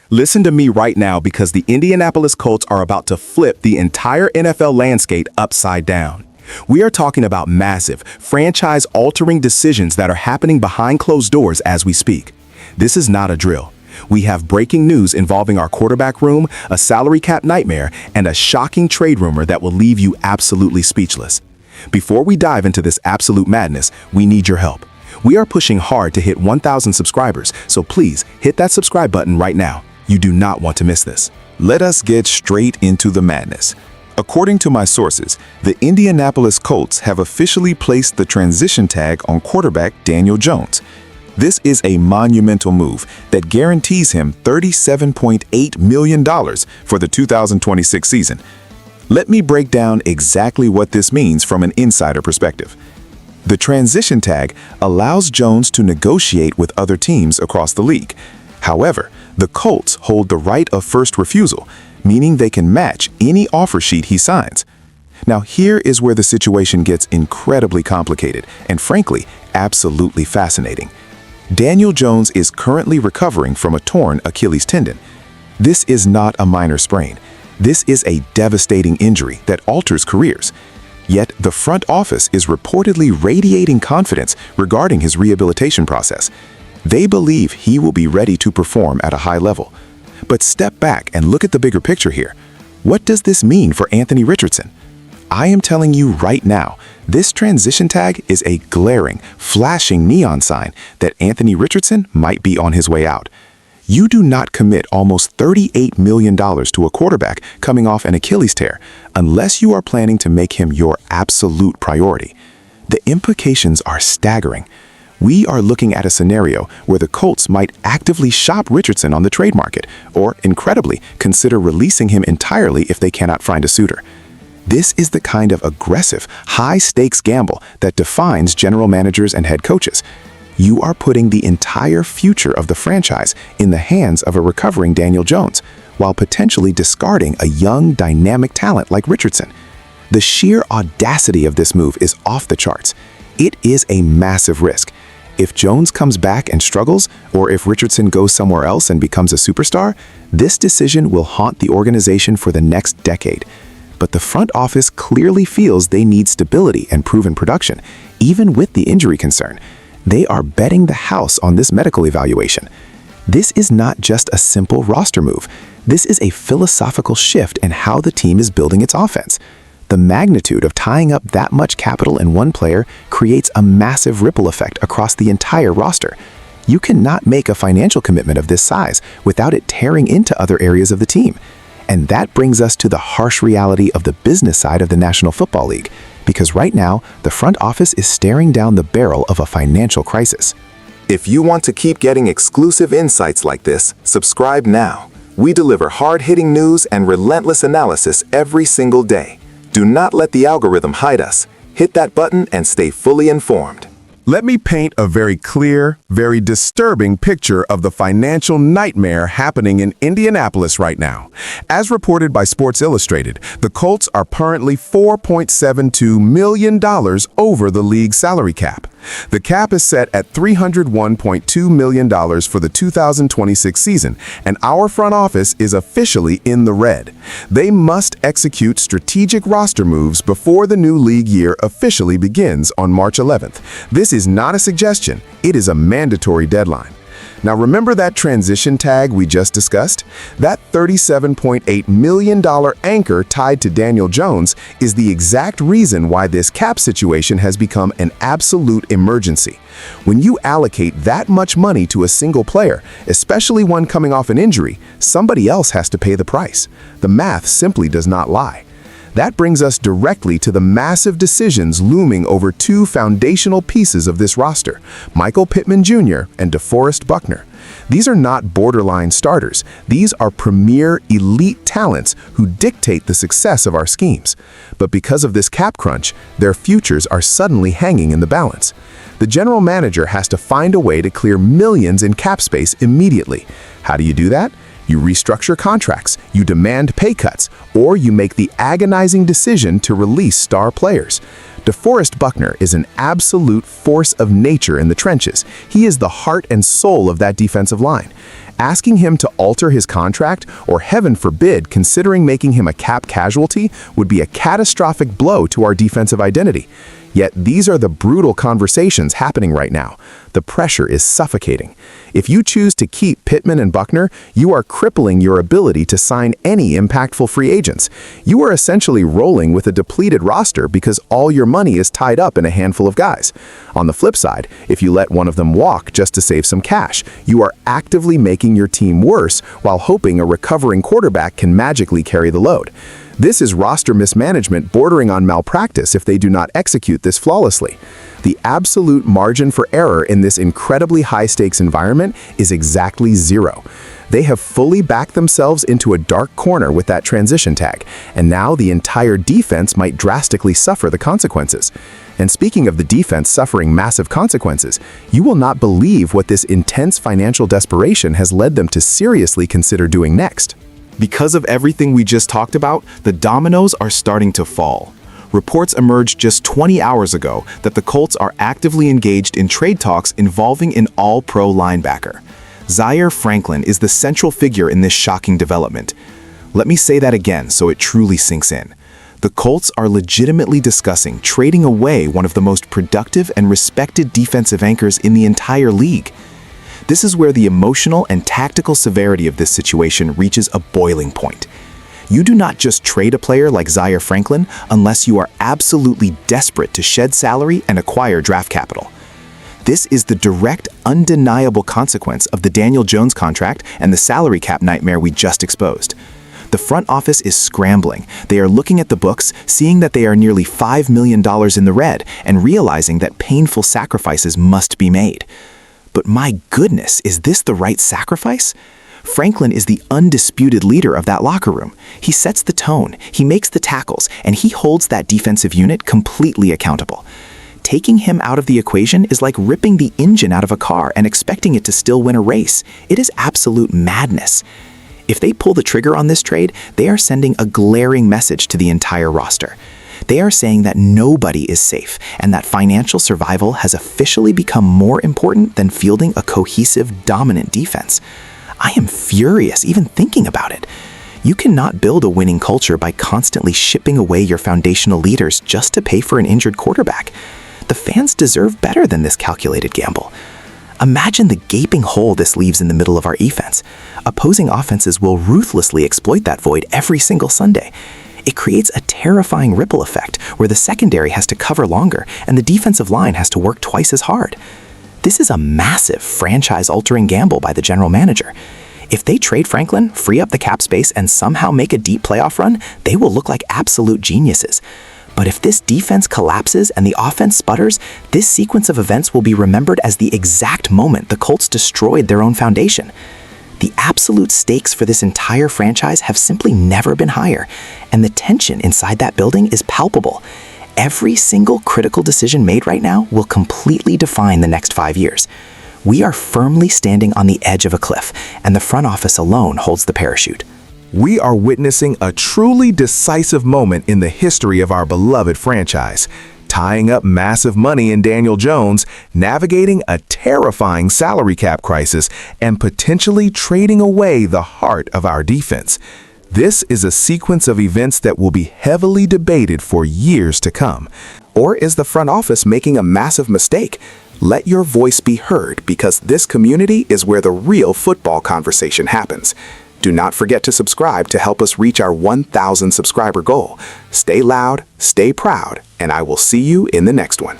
Listen to me right now because the Indianapolis Colts are about to flip the entire NFL landscape upside down. We are talking about massive, franchise-altering decisions that are happening behind closed doors as we speak. This is not a drill. We have breaking news involving our quarterback room, a salary cap nightmare, and a shocking trade rumor that will leave you absolutely speechless. Before we dive into this absolute madness, we need your help. We are pushing hard to hit 1,000 subscribers, so please hit that subscribe button right now. You do not want to miss this. Let us get straight into the madness. According to my sources, the Indianapolis Colts have officially placed the transition tag on quarterback Daniel Jones. This is a monumental move that guarantees him $37.8 million for the 2026 season. Let me break down exactly what this means from an insider perspective. The transition tag allows Jones to negotiate with other teams across the league. However, the Colts hold the right of first refusal, meaning they can match any offer sheet he signs. Now, here is where the situation gets incredibly complicated and, frankly, absolutely fascinating. Daniel Jones is currently recovering from a torn Achilles tendon. This is not a minor sprain. This is a devastating injury that alters careers. Yet, the front office is reportedly radiating confidence regarding his rehabilitation process. They believe he will be ready to perform at a high level. But step back and look at the bigger picture here. What does this mean for Anthony Richardson? I am telling you right now, this transition tag is a glaring, flashing neon sign that Anthony Richardson might be on his way out. You do not commit almost $38 million to a quarterback coming off an Achilles tear unless you are planning to make him your absolute priority. The implications are staggering. We are looking at a scenario where the Colts might actively shop Richardson on the trade market, or, incredibly, consider releasing him entirely if they cannot find a suitor. This is the kind of aggressive, high-stakes gamble that defines general managers and head coaches. You are putting the entire future of the franchise in the hands of a recovering Daniel Jones, while potentially discarding a young, dynamic talent like Richardson. The sheer audacity of this move is off the charts. It is a massive risk. If Jones comes back and struggles, or if Richardson goes somewhere else and becomes a superstar, this decision will haunt the organization for the next decade. But the front office clearly feels they need stability and proven production, even with the injury concern. They are betting the house on this medical evaluation. This is not just a simple roster move. This is a philosophical shift in how the team is building its offense. The magnitude of tying up that much capital in one player creates a massive ripple effect across the entire roster. You cannot make a financial commitment of this size without it tearing into other areas of the team. And that brings us to the harsh reality of the business side of the National Football League, because right now, the front office is staring down the barrel of a financial crisis. If you want to keep getting exclusive insights like this, subscribe now. We deliver hard-hitting news and relentless analysis every single day. Do not let the algorithm hide us. Hit that button and stay fully informed. Let me paint a very clear, very disturbing picture of the financial nightmare happening in Indianapolis right now. As reported by Sports Illustrated, the Colts are currently $4.72 million over the league's salary cap. The cap is set at $301.2 million for the 2026 season, and our front office is officially in the red. They must execute strategic roster moves before the new league year officially begins on March 11th. This is not a suggestion, it is a mandatory deadline. Now remember that transition tag we just discussed? That $37.8 million anchor tied to Daniel Jones is the exact reason why this cap situation has become an absolute emergency. When you allocate that much money to a single player, especially one coming off an injury, somebody else has to pay the price. The math simply does not lie. That brings us directly to the massive decisions looming over two foundational pieces of this roster, Michael Pittman Jr. and DeForest Buckner. These are not borderline starters. These are premier elite talents who dictate the success of our schemes. But because of this cap crunch, their futures are suddenly hanging in the balance. The general manager has to find a way to clear millions in cap space immediately. How do you do that? You restructure contracts, you demand pay cuts, or you make the agonizing decision to release star players. DeForest Buckner is an absolute force of nature in the trenches. He is the heart and soul of that defensive line. Asking him to alter his contract, or heaven forbid, considering making him a cap casualty, would be a catastrophic blow to our defensive identity. Yet these are the brutal conversations happening right now. The pressure is suffocating. If you choose to keep Pittman and Buckner, you are crippling your ability to sign any impactful free agents. You are essentially rolling with a depleted roster because all your money is tied up in a handful of guys. On the flip side, if you let one of them walk just to save some cash, you are actively making your team worse while hoping a recovering quarterback can magically carry the load. This is roster mismanagement bordering on malpractice if they do not execute this flawlessly. The absolute margin for error in this incredibly high-stakes environment is exactly zero. They have fully backed themselves into a dark corner with that transition tag, and now the entire defense might drastically suffer the consequences. And speaking of the defense suffering massive consequences, you will not believe what this intense financial desperation has led them to seriously consider doing next. Because of everything we just talked about, the dominoes are starting to fall. Reports emerged just 20 hours ago that the Colts are actively engaged in trade talks involving an all-pro linebacker. Zaire Franklin is the central figure in this shocking development. Let me say that again so it truly sinks in. The Colts are legitimately discussing trading away one of the most productive and respected defensive anchors in the entire league. This is where the emotional and tactical severity of this situation reaches a boiling point. You do not just trade a player like Zaire Franklin unless you are absolutely desperate to shed salary and acquire draft capital. This is the direct, undeniable consequence of the Daniel Jones contract and the salary cap nightmare we just exposed. The front office is scrambling. They are looking at the books, seeing that they are nearly $5 million in the red, and realizing that painful sacrifices must be made. But my goodness, is this the right sacrifice? Franklin is the undisputed leader of that locker room. He sets the tone, he makes the tackles, and he holds that defensive unit completely accountable. Taking him out of the equation is like ripping the engine out of a car and expecting it to still win a race. It is absolute madness. If they pull the trigger on this trade, they are sending a glaring message to the entire roster. They are saying that nobody is safe and that financial survival has officially become more important than fielding a cohesive, dominant defense. I am furious even thinking about it. You cannot build a winning culture by constantly shipping away your foundational leaders just to pay for an injured quarterback. The fans deserve better than this calculated gamble. Imagine the gaping hole this leaves in the middle of our offense. Opposing offenses will ruthlessly exploit that void every single Sunday. It creates a terrifying ripple effect where the secondary has to cover longer and the defensive line has to work twice as hard. This is a massive franchise-altering gamble by the general manager. If they trade Franklin, free up the cap space, and somehow make a deep playoff run, they will look like absolute geniuses. But if this defense collapses and the offense sputters, this sequence of events will be remembered as the exact moment the Colts destroyed their own foundation. The absolute stakes for this entire franchise have simply never been higher, and the tension inside that building is palpable. Every single critical decision made right now will completely define the next 5 years. We are firmly standing on the edge of a cliff, and the front office alone holds the parachute. We are witnessing a truly decisive moment in the history of our beloved franchise, tying up massive money in Daniel Jones, navigating a terrifying salary cap crisis, and potentially trading away the heart of our defense. This is a sequence of events that will be heavily debated for years to come. Or is the front office making a massive mistake? Let your voice be heard, because this community is where the real football conversation happens. Do not forget to subscribe to help us reach our 1,000 subscriber goal. Stay loud, stay proud, and I will see you in the next one.